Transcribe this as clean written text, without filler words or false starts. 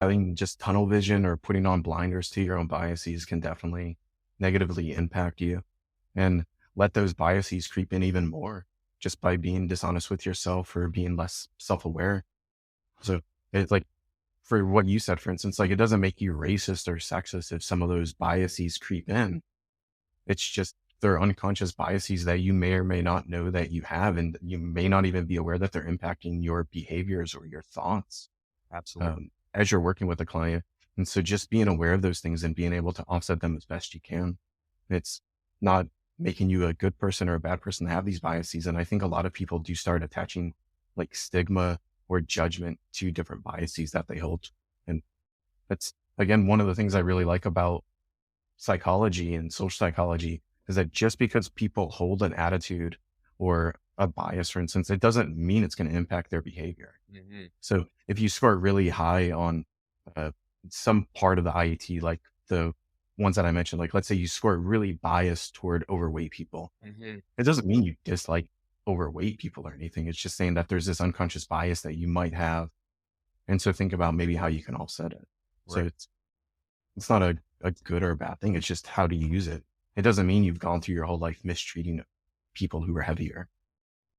having just tunnel vision or putting on blinders to your own biases can definitely negatively impact you, and let those biases creep in even more just by being dishonest with yourself or being less self-aware. So it's like, for what you said, for instance, like it doesn't make you racist or sexist if some of those biases creep in. It's just they're unconscious biases that you may or may not know that you have, and you may not even be aware that they're impacting your behaviors or your thoughts Absolutely. as you're working with a client. And so just being aware of those things and being able to offset them as best you can. It's not making you a good person or a bad person to have these biases. And I think a lot of people do start attaching like stigma or judgment to different biases that they hold. And that's, again, one of the things I really like about psychology and social psychology is that just because people hold an attitude or a bias, for instance, it doesn't mean it's going to impact their behavior. Hmm. So if you score really high on uh, some part of the IET, like the ones that I mentioned, like let's say you score really biased toward overweight people, Hmm. it doesn't mean you dislike overweight people or anything. It's just saying that there's this unconscious bias that you might have. And so think about maybe how you can offset it. So Right. it's not a good or a bad thing. It's just how to use it. It doesn't mean you've gone through your whole life mistreating people who are heavier.